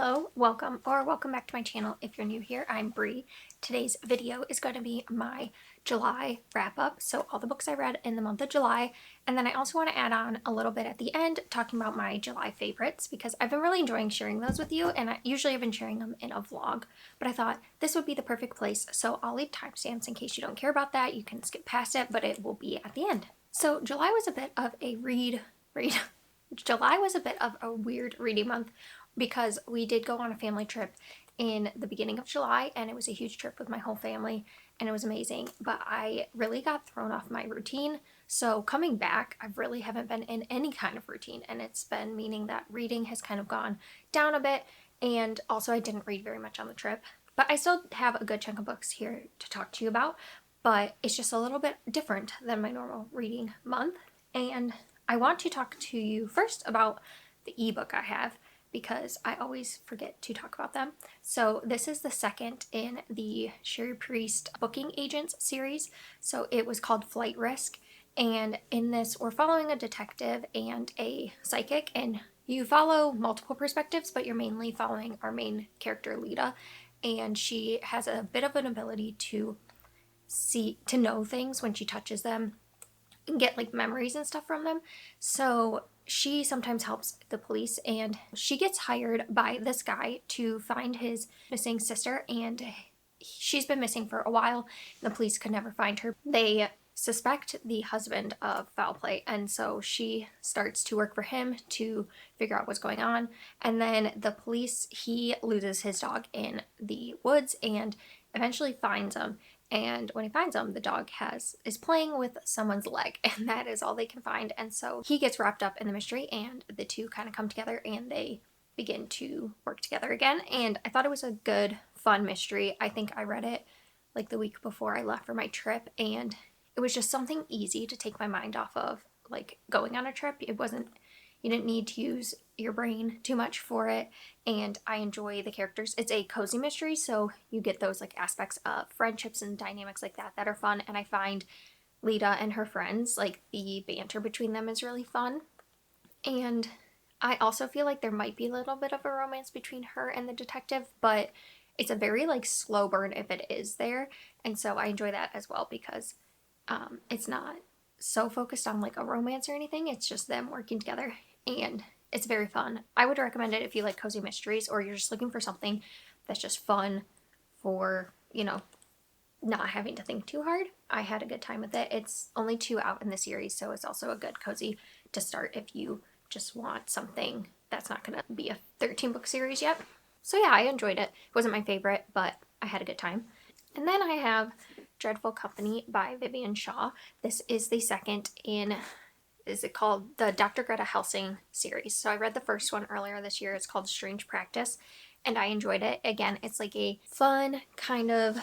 Hello, welcome back to my channel. If you're new here, I'm Bree. Today's video is going to be my July wrap-up, so all the books I read in the month of July, and then I also want to add on a little bit at the end talking about my July favorites because I've been really enjoying sharing those with you, and usually I've been sharing them in a vlog, but I thought this would be the perfect place, so I'll leave timestamps in case you don't care about that. You can skip past it, but it will be at the end. So July was a bit of a July was a bit of a weird reading month because we did go on a family trip in the beginning of July, and it was a huge trip with my whole family, and it was amazing, but I really got thrown off my routine. So coming back, I really haven't been in any kind of routine, and it's been meaning that reading has kind of gone down a bit, and also I didn't read very much on the trip, but I still have a good chunk of books here to talk to you about, but it's just a little bit different than my normal reading month. And I want to talk to you first about the ebook I have because I always forget to talk about them. So this is the second in the Sherry Priest Booking Agents series. So it was called Flight Risk, and in this we're following a detective and a psychic, and you follow multiple perspectives, but you're mainly following our main character Lita, and she has a bit of an ability to know things when she touches them and get like memories and stuff from them. So she sometimes helps the police, and she gets hired by this guy to find his missing sister, and she's been missing for a while and the police could never find her. They suspect the husband of foul play, and so she starts to work for him to figure out what's going on. And then the police, he loses his dog in the woods and eventually finds him, and when he finds him, the dog is playing with someone's leg, and that is all they can find. And so he gets wrapped up in the mystery, and the two kind of come together and they begin to work together again. And I thought it was a good, fun mystery. I think I read it like the week before I left for my trip, and it was just something easy to take my mind off of like going on a trip. You didn't need to use your brain too much for it, and I enjoy the characters. It's a cozy mystery, so you get those like aspects of friendships and dynamics like that are fun, and I find Lita and her friends, like the banter between them is really fun. And I also feel like there might be a little bit of a romance between her and the detective, but it's a very like slow burn if it is there, and so I enjoy that as well because it's not so focused on like a romance or anything. It's just them working together, and it's very fun. I would recommend it if you like cozy mysteries or you're just looking for something that's just fun for, not having to think too hard. I had a good time with it. It's only 2 out in the series, so it's also a good cozy to start if you just want something that's not going to be a 13 book series yet. So yeah, I enjoyed it. It wasn't my favorite, but I had a good time. And then I have Dreadful Company by Vivian Shaw. This is the second in, is it called the Dr. Greta Helsing series. So I read the first one earlier this year. It's called Strange Practice, and I enjoyed it. Again, it's like a fun kind of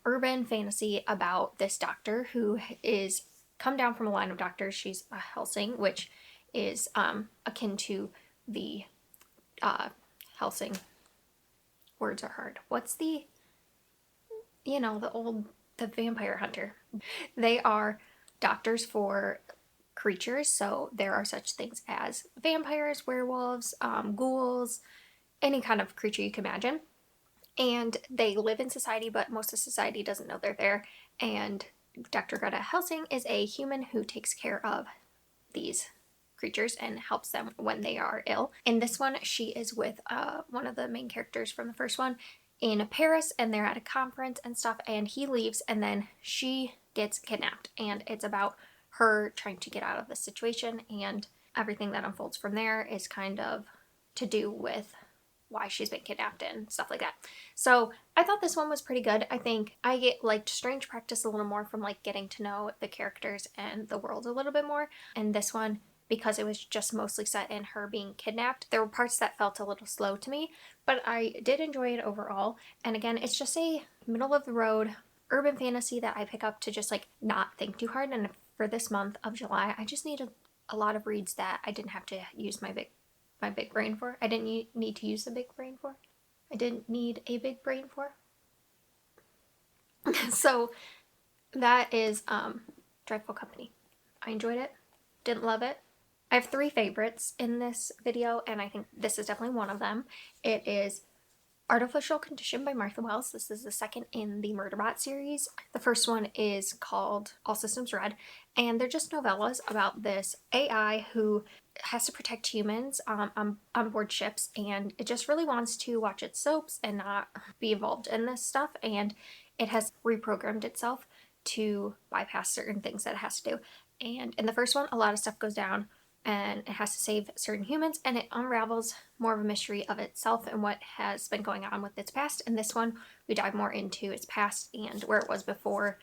urban fantasy about this doctor who is come down from a line of doctors. She's a Helsing, which is akin to the Helsing. Words are hard. What's the the vampire hunter. They are doctors for creatures, so there are such things as vampires, werewolves, ghouls, any kind of creature you can imagine. And they live in society, but most of society doesn't know they're there. And Dr. Greta Helsing is a human who takes care of these creatures and helps them when they are ill. In this one, she is with one of the main characters from the first one in Paris, and they're at a conference and stuff, and he leaves, and then she gets kidnapped, and it's about her trying to get out of the situation, and everything that unfolds from there is kind of to do with why she's been kidnapped and stuff like that. So I thought this one was pretty good. I think I liked Strange Practice a little more from like getting to know the characters and the world a little bit more, and this one, because it was just mostly set in her being kidnapped, there were parts that felt a little slow to me, but I did enjoy it overall. And again, it's just a middle of the road urban fantasy that I pick up to just like not think too hard. And for this month of July, I just needed a lot of reads that I didn't have to use my big brain for. I didn't need to use the big brain for. I didn't need a big brain for. So that is Dreadful Company. I enjoyed it. Didn't love it. I have three favorites in this video, and I think this is definitely one of them. It is Artificial Condition by Martha Wells. This is the second in the Murderbot series. The first one is called All Systems Red, and they're just novellas about this AI who has to protect humans on board ships, and it just really wants to watch its soaps and not be involved in this stuff, and it has reprogrammed itself to bypass certain things that it has to do. And in the first one, a lot of stuff goes down and it has to save certain humans, and it unravels more of a mystery of itself and what has been going on with its past. In this one, we dive more into its past and where it was before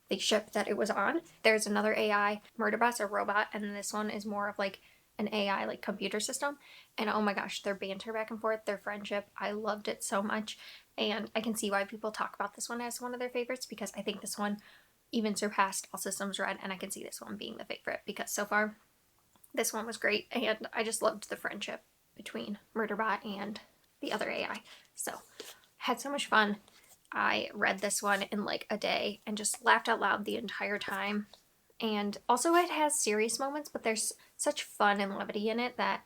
the ship that it was on. There's another AI, Murderbot's a robot, and this one is more of like an AI like computer system. And oh my gosh, their banter back and forth, their friendship, I loved it so much. And I can see why people talk about this one as one of their favorites, because I think this one even surpassed All Systems Red, and I can see this one being the favorite because so far this one was great, and I just loved the friendship between Murderbot and the other AI. So, had so much fun. I read this one in like a day and just laughed out loud the entire time. And also it has serious moments, but there's such fun and levity in it that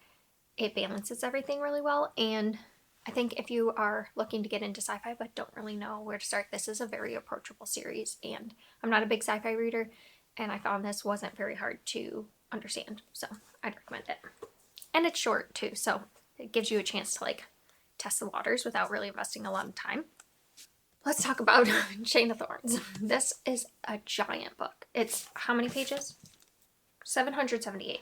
it balances everything really well. And I think if you are looking to get into sci-fi but don't really know where to start, this is a very approachable series. And I'm not a big sci-fi reader, and I found this wasn't very hard to understand, so I'd recommend it. And it's short too, so it gives you a chance to like test the waters without really investing a lot of time. Let's talk about Chain of Thorns. This is a giant book. It's how many pages? 778.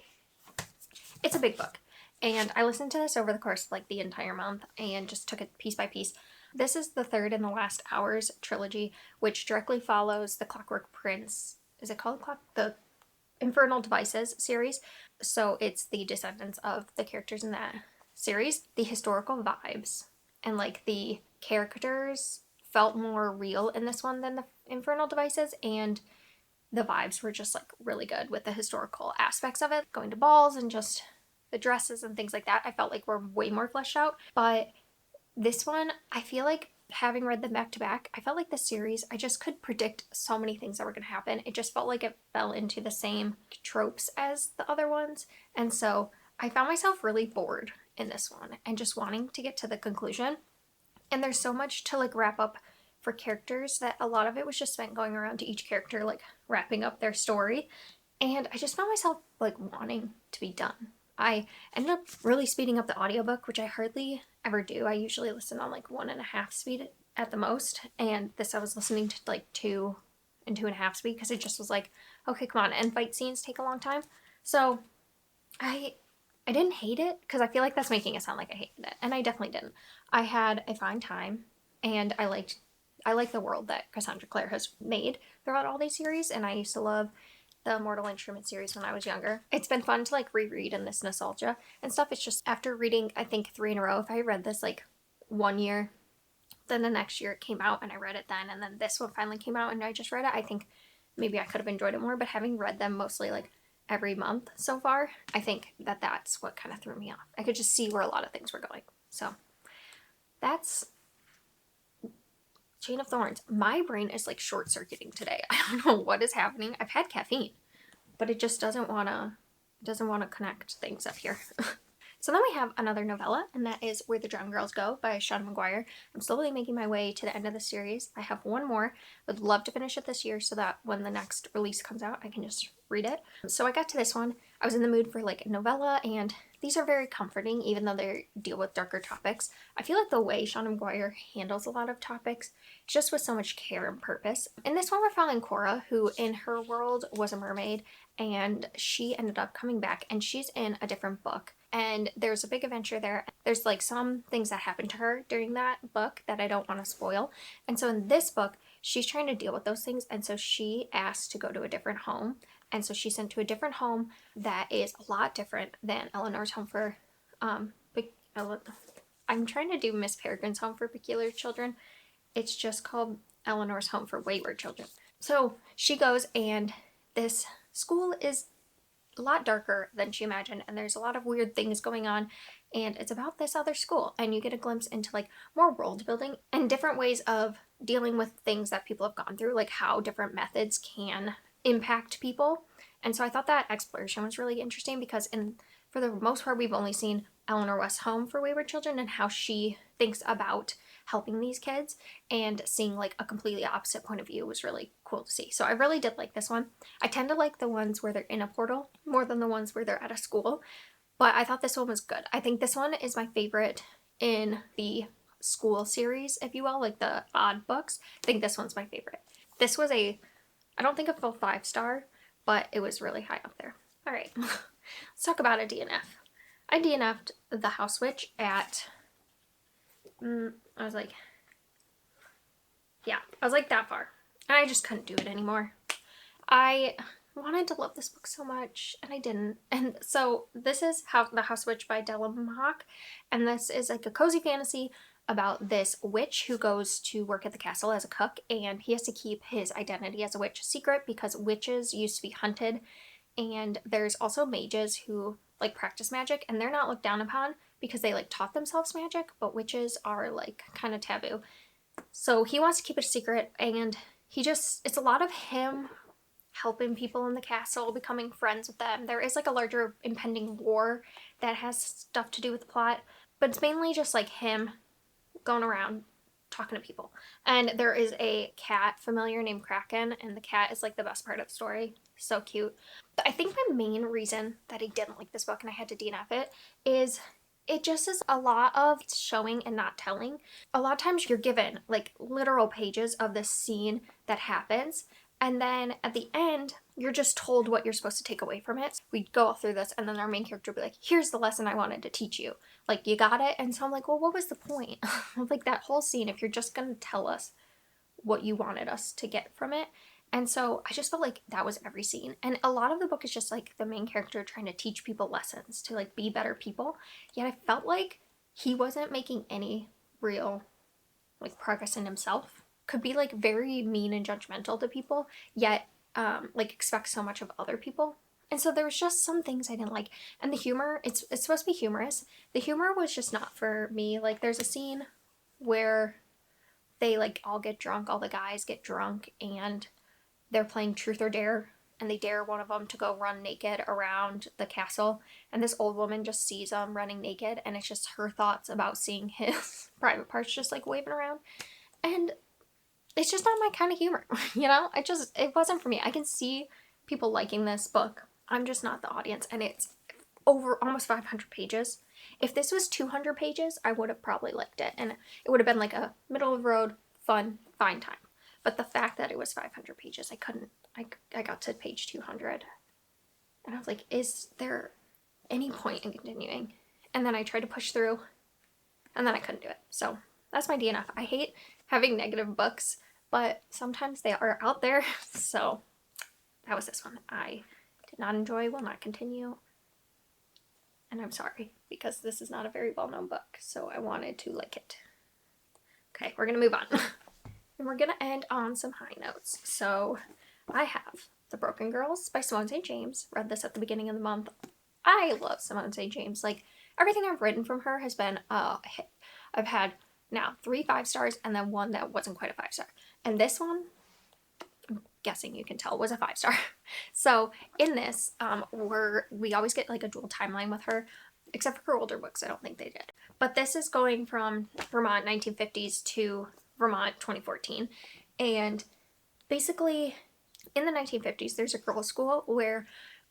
It's a big book, and I listened to this over the course of like the entire month and just took it piece by piece. This is the third in the Last Hours trilogy, which directly follows the Clockwork Prince. Is it called the Infernal Devices series? So it's the descendants of the characters in that series. The historical vibes and like the characters felt more real in this one than the Infernal Devices, and the vibes were just like really good with the historical aspects of it, going to balls and just the dresses and things like that. I felt like were way more fleshed out. But this one, I feel like, having read them back to back, I felt like the series, I just could predict so many things that were going to happen. It just felt like it fell into the same tropes as the other ones. And so I found myself really bored in this one and just wanting to get to the conclusion. And there's so much to like wrap up for characters that a lot of it was just spent going around to each character, like wrapping up their story. And I just found myself like wanting to be done. I ended up really speeding up the audiobook, which I hardly ever do. I usually listen on like 1.5 speed at the most, and this I was listening to like 2 and 2.5 speed because it just was like, okay, come on, and fight scenes take a long time. So I didn't hate it, because I feel like that's making it sound like I hated it, and I definitely didn't. I had a fine time, and I like the world that Cassandra Clare has made throughout all these series, and I used to love the Mortal Instruments series when I was younger. It's been fun to like reread in this nostalgia and stuff. It's just after reading, I think 3 in a row, if I read this like one year, then the next year it came out and I read it then, and then this one finally came out and I just read it, I think maybe I could have enjoyed it more. But having read them mostly like every month so far, I think that that's what kind of threw me off. I could just see where a lot of things were going. So that's Chain of Thorns. My brain is like short-circuiting today. I don't know what is happening. I've had caffeine, but it just doesn't want to connect things up here. So then we have another novella, and that is Where the Drowned Girls Go by Sean McGuire. I'm slowly making my way to the end of the series. I have one more. Would love to finish it this year so that when the next release comes out, I can just read it. So I got to this one. I was in the mood for like a novella, and these are very comforting, even though they deal with darker topics. I feel like the way Sean McGuire handles a lot of topics, just with so much care and purpose. In this one, we're following Cora, who in her world was a mermaid, and she ended up coming back, and she's in a different book. And there's a big adventure there. There's like some things that happened to her during that book that I don't want to spoil. And so in this book, she's trying to deal with those things. And so she asked to go to a different home. And so she's sent to a different home that is a lot different than Eleanor's home for, I'm trying to do Miss Peregrine's Home for Peculiar Children. It's just called Eleanor's Home for Wayward Children. So she goes, and this school is a lot darker than she imagined, and there's a lot of weird things going on, and it's about this other school, and you get a glimpse into like more world building and different ways of dealing with things that people have gone through, like how different methods can impact people And so I thought that exploration was really interesting because for the most part we've only seen Eleanor West's home for wayward children and how she thinks about helping these kids, and seeing like a completely opposite point of view was really cool to see. So I really did like this one. I tend to like the ones where they're in a portal more than the ones where they're at a school, but I thought this one was good. I think this one is my favorite in the school series, if you will, like the odd books. I think this one's my favorite. This was I don't think a full 5-star, but it was really high up there. All right, let's talk about a DNF. I DNF'd The House Witch at, I was like that far. And I just couldn't do it anymore. I wanted to love this book so much, and I didn't. And so this is The House Witch by Della Mahawk, and this is like a cozy fantasy about this witch who goes to work at the castle as a cook, and he has to keep his identity as a witch secret because witches used to be hunted, and there's also mages who like practice magic, and they're not looked down upon because they like taught themselves magic, but witches are like kind of taboo. So he wants to keep it a secret, and it's a lot of him helping people in the castle, becoming friends with them. There is like a larger impending war that has stuff to do with the plot, but it's mainly just like him going around talking to people. And there is a cat familiar named Kraken, and the cat is like the best part of the story. So cute. But I think my main reason that I didn't like this book and I had to DNF it is it just is a lot of showing and not telling. A lot of times you're given like literal pages of this scene that happens, and then at the end you're just told what you're supposed to take away from it. We'd go all through this, and then our main character would be like, here's the lesson I wanted to teach you. Like, you got it? And so I'm like, well, what was the point of like that whole scene if you're just going to tell us what you wanted us to get from it? And so I just felt like that was every scene. And a lot of the book is just like the main character trying to teach people lessons to like be better people. Yet I felt like he wasn't making any real like progress in himself. Could be like very mean and judgmental to people, yet like expect so much of other people. And so there was just some things I didn't like. And the humor, it's supposed to be humorous. The humor was just not for me. Like there's a scene where they like all get drunk, all the guys get drunk, and they're playing truth or dare, and they dare one of them to go run naked around the castle, and this old woman just sees them running naked, and it's just her thoughts about seeing his private parts just like waving around. And it's just not my kind of humor, you know? It wasn't for me. I can see people liking this book. I'm just not the audience, and it's over almost 500 pages. If this was 200 pages, I would have probably liked it, and it would have been like a middle of the road, fun, fine time. But the fact that it was 500 pages, I couldn't. I got to page 200, and I was like, is there any point in continuing? And then I tried to push through, and then I couldn't do it. So that's my DNF. I hate having negative books, but sometimes they are out there. So that was this one. I did not enjoy, will not continue. And I'm sorry, because this is not a very well-known book, so I wanted to like it. Okay, we're gonna move on. And we're gonna end on some high notes. So I have The Broken Girls by Simone St. James. Read this at the beginning of the month. I love Simone St. James. Like, everything I've written from her has been a hit. I've had now 3 5-stars and then one that wasn't quite a 5-star. And this one, I'm guessing you can tell, was a 5-star. So in this, we always get like a dual timeline with her, except for her older books. I don't think they did. But this is going from Vermont 1950s to Vermont 2014. And basically in the 1950s, there's a girls' school where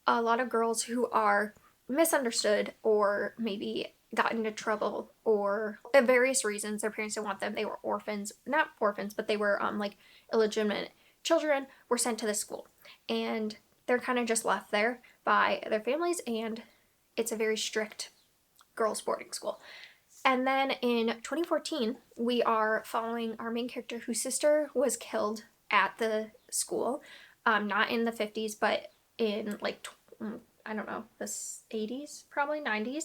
a lot of girls who are misunderstood or maybe got into trouble or for various reasons their parents didn't want them, they were orphans, not orphans, but they were like illegitimate children, were sent to this school, and they're kind of just left there by their families, and it's a very strict girls boarding school. And then in 2014 we are following our main character whose sister was killed at the school, not in the 50s but in like I don't know, the 80s, probably 90s.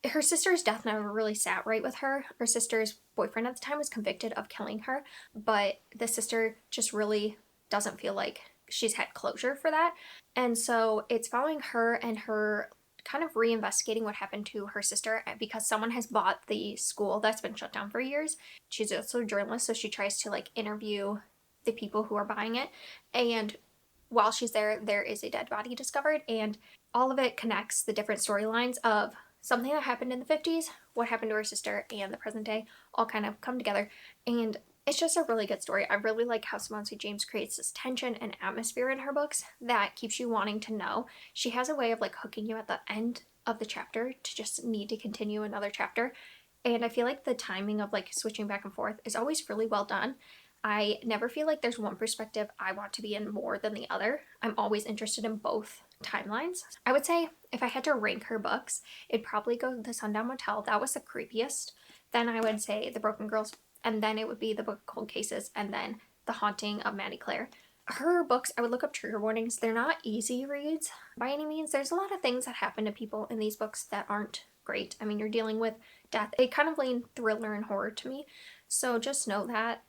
Her sister's death never really sat right with her. Her sister's boyfriend at the time was convicted of killing her, but the sister just really doesn't feel like she's had closure for that. And so it's following her and her kind of reinvestigating what happened to her sister because someone has bought the school that's been shut down for years. She's also a journalist, so she tries to like interview the people who are buying it. And while she's there, there is a dead body discovered, and all of it connects the different storylines of something that happened in the 50s, what happened to her sister, and the present day all kind of come together. And it's just a really good story. I really like how Simone St. James creates this tension and atmosphere in her books that keeps you wanting to know. She has a way of like hooking you at the end of the chapter to just need to continue another chapter. And I feel like the timing of like switching back and forth is always really well done. I never feel like there's one perspective I want to be in more than the other. I'm always interested in both timelines. I would say if I had to rank her books, it'd probably go The Sundown Motel. That was the creepiest. Then I would say The Broken Girls, and then it would be The Book of Cold Cases, and then The Haunting of Maddie Clare. Her books, I would look up trigger warnings. They're not easy reads by any means. There's a lot of things that happen to people in these books that aren't great. I mean, you're dealing with death. They kind of lean thriller and horror to me. So just know that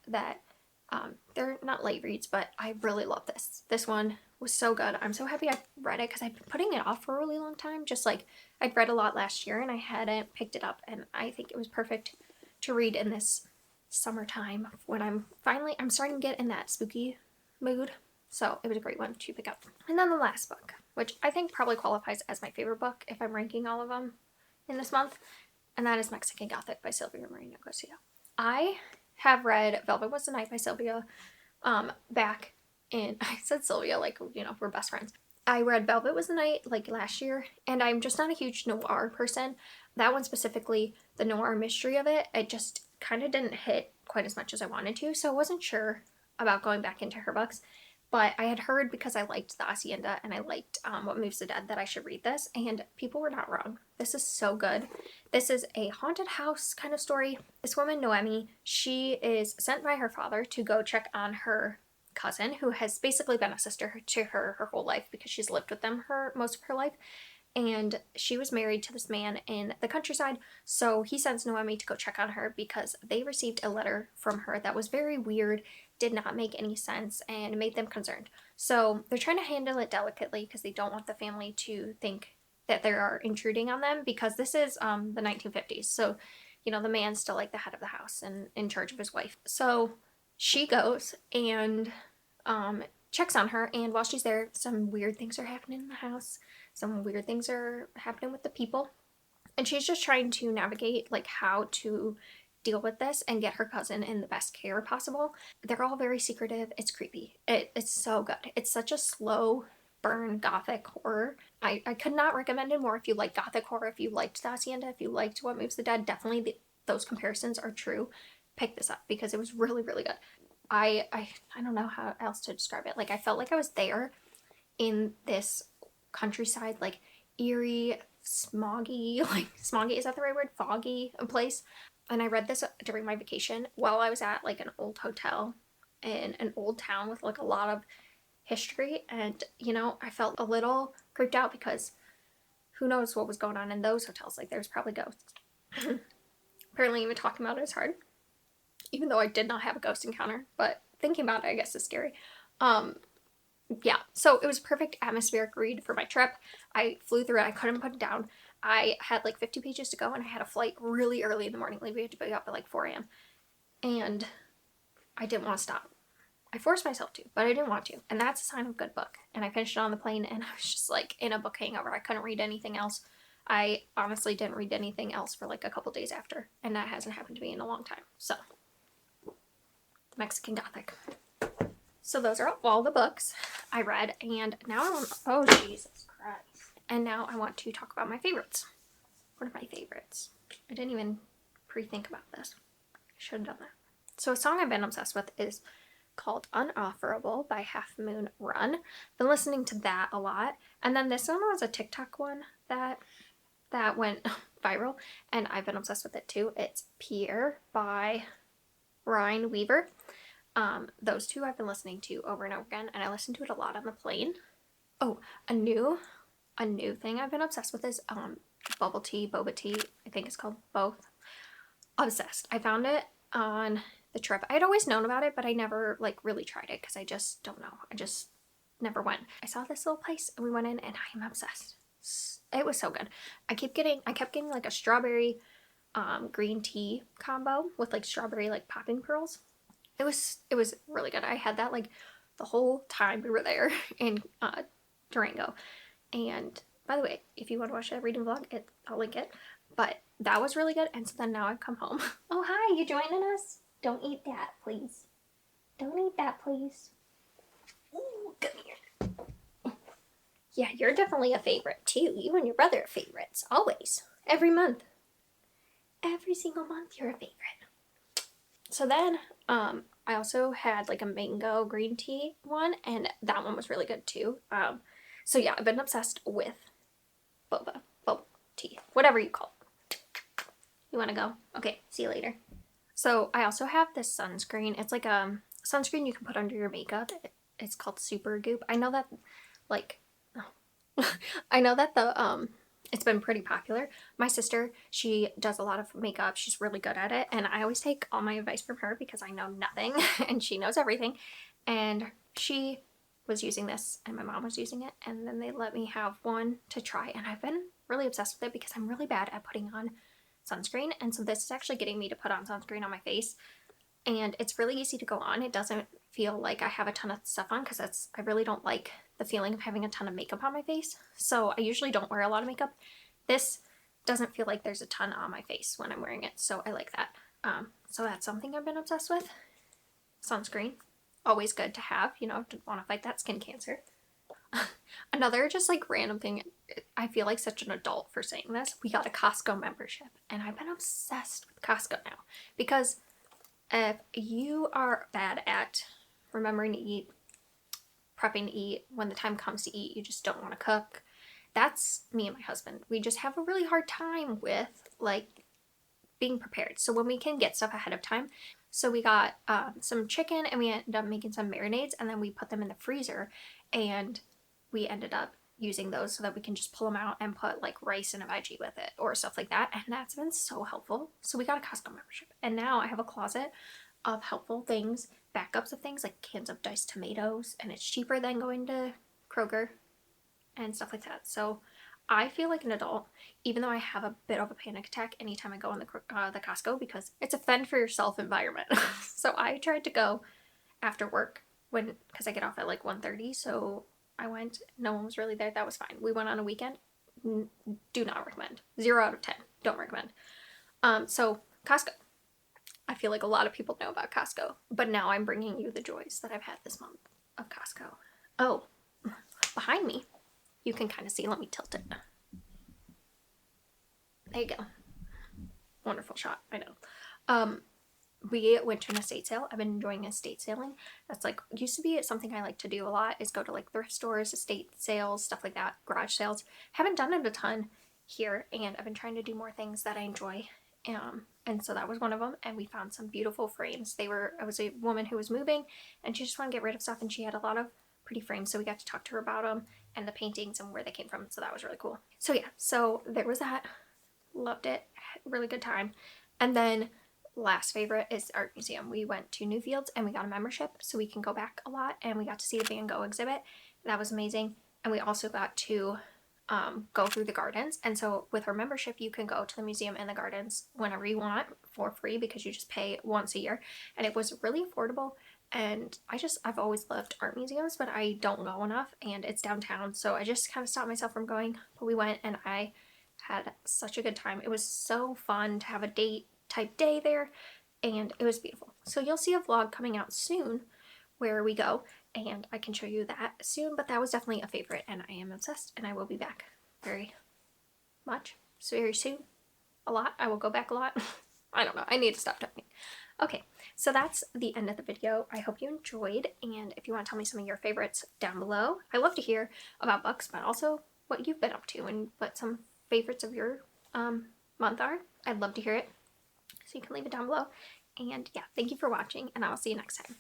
they're not light reads, but I really love this. This one was so good. I'm so happy I read it because I've been putting it off for a really long time. Just like I'd read a lot last year and I hadn't picked it up, and I think it was perfect to read in this summertime when I'm starting to get in that spooky mood. So it was a great one to pick up. And then the last book, which I think probably qualifies as my favorite book if I'm ranking all of them in this month, and that is Mexican Gothic by Sylvia Moreno Garcia. I have read Velvet Was the Night by Sylvia back in, I said Sylvia like, you know, we're best friends. I read Velvet Was the Night like last year, and I'm just not a huge noir person. That one specifically, the noir mystery of it just kind of didn't hit quite as much as I wanted to, so I wasn't sure about going back into her books. But I had heard, because I liked The Hacienda and I liked What Moves the Dead, that I should read this, and people were not wrong. This is so good. This is a haunted house kind of story. This woman, Noemi, she is sent by her father to go check on her cousin, who has basically been a sister to her whole life because she's lived with them most of her life. And she was married to this man in the countryside, so he sends Noemi to go check on her because they received a letter from her that was very weird, did not make any sense, and made them concerned. So they're trying to handle it delicately because they don't want the family to think that they are intruding on them, because this is the 1950s. So, you know, the man's still like the head of the house and in charge of his wife. So she goes and checks on her, and while she's there, some weird things are happening in the house. Some weird things are happening with the people. And she's just trying to navigate like how to deal with this and get her cousin in the best care possible. They're all very secretive. It's creepy. It's so good. It's such a slow burn gothic horror. I could not recommend it more if you like gothic horror, if you liked The Hacienda, if you liked What Moves the Dead. Definitely those comparisons are true. Pick this up because it was really, really good. I don't know how else to describe it. Like, I felt like I was there in this countryside, like eerie, smoggy, is that the right word? Foggy place. And I read this during my vacation while I was at like an old hotel in an old town with like a lot of history. And, you know, I felt a little creeped out because who knows what was going on in those hotels. Like, there's probably ghosts. Apparently even talking about it is hard, even though I did not have a ghost encounter, but thinking about it I guess is scary. Yeah, so it was a perfect atmospheric read for my trip. I flew through it. I couldn't put it down. I had like 50 pages to go, and I had a flight really early in the morning. Like, we had to be up at like 4 a.m. And I didn't want to stop. I forced myself to, but I didn't want to. And that's a sign of a good book. And I finished it on the plane, and I was just like in a book hangover. I couldn't read anything else. I honestly didn't read anything else for like a couple days after. And that hasn't happened to me in a long time. So, Mexican Gothic. So those are all the books I read, and now oh Jesus Christ. And now I want to talk about my favorites. What are my favorites? I didn't even pre-think about this. I should have done that. So a song I've been obsessed with is called Unofferable by Half Moon Run. Been listening to that a lot. And then this one was a TikTok one that went viral, and I've been obsessed with it too. It's Pierre by Ryan Weaver. Those two I've been listening to over and over again, and I listen to it a lot on the plane. Oh, a new thing I've been obsessed with is bubble tea, boba tea. I think it's called both. Obsessed. I found it on the trip. I had always known about it, but I never like really tried it because I just don't know. I just never went. I saw this little place and we went in, and I am obsessed. It was so good. I kept getting like a strawberry green tea combo with like strawberry like popping pearls. It was really good. I had that like the whole time we were there in Durango. And by the way, if you want to watch that reading vlog, I'll link it. But that was really good. And so then now I've come home. Oh, hi, you joining us? Don't eat that, please. Don't eat that, please. Ooh, come here. Yeah, you're definitely a favorite too. You and your brother are favorites, always. Every month. Every single month you're a favorite. So then, I also had like a mango green tea one, and that one was really good too. So yeah, I've been obsessed with bubble tea, whatever you call it. You want to go? Okay, see you later. So I also have this sunscreen. It's like a sunscreen you can put under your makeup. It's called Super Goop. I know that, like, I know that it's been pretty popular. My sister, she does a lot of makeup. She's really good at it, and I always take all my advice from her because I know nothing and she knows everything. And she was using this and my mom was using it, and then they let me have one to try, and I've been really obsessed with it because I'm really bad at putting on sunscreen, and so this is actually getting me to put on sunscreen on my face, and it's really easy to go on. It doesn't feel like I have a ton of stuff on because I really don't like the feeling of having a ton of makeup on my face, so I usually don't wear a lot of makeup. This doesn't feel like there's a ton on my face when I'm wearing it, so I like that. So that's something I've been obsessed with. Sunscreen, always good to have, you know, to want to fight that skin cancer. Another just like random thing, I feel like such an adult for saying this, we got a Costco membership, and I've been obsessed with Costco now because if you are bad at remembering to eat, prepping to eat, when the time comes to eat, you just don't want to cook. That's me and my husband. We just have a really hard time with like being prepared. So when we can get stuff ahead of time, so we got some chicken, and we ended up making some marinades, and then we put them in the freezer, and we ended up using those so that we can just pull them out and put like rice and a veggie with it or stuff like that, and that's been so helpful. So we got a Costco membership, and now I have a closet of helpful things, backups of things like cans of diced tomatoes, and it's cheaper than going to Kroger and stuff like that. So I feel like an adult, even though I have a bit of a panic attack anytime I go in the Costco, because it's a fend for yourself environment. So I tried to go after work because I get off at like 1:30, so I went. No one was really there. That was fine. We went on a weekend. Do not recommend. 0 out of 10. Don't recommend. So Costco. I feel like a lot of people know about Costco, but now I'm bringing you the joys that I've had this month of Costco. Oh, behind me, you can kind of see. Let me tilt it. There you go. Wonderful shot. I know. We went to an estate sale. I've been enjoying estate sailing. That's like, used to be something I like to do a lot, is go to like thrift stores, estate sales, stuff like that, garage sales. Haven't done it a ton here, and I've been trying to do more things that I enjoy. And so that was one of them, and we found some beautiful frames. It was a woman who was moving, and she just wanted to get rid of stuff, and she had a lot of pretty frames, so we got to talk to her about them and the paintings and where they came from, so that was really cool. So yeah, so there was that. Loved it. Really good time. And then last favorite is art museum. We went to Newfields and we got a membership, so we can go back a lot, and we got to see the Van Gogh exhibit. That was amazing. And we also got to go through the gardens, and so with our membership you can go to the museum and the gardens whenever you want for free because you just pay once a year, and it was really affordable. And I've always loved art museums, but I don't go enough, and it's downtown, so I just kind of stopped myself from going. But we went, and I had such a good time. It was so fun to have a date type day there, and it was beautiful. So you'll see a vlog coming out soon where we go, and I can show you that soon, but that was definitely a favorite, and I am obsessed, and I will be back very much, so very soon. A lot. I will go back a lot. I don't know. I need to stop talking. Okay, so that's the end of the video. I hope you enjoyed, and if you want to tell me some of your favorites down below. I love to hear about books, but also what you've been up to and what some favorites of your month are. I'd love to hear it, so you can leave it down below. And yeah, thank you for watching, and I will see you next time.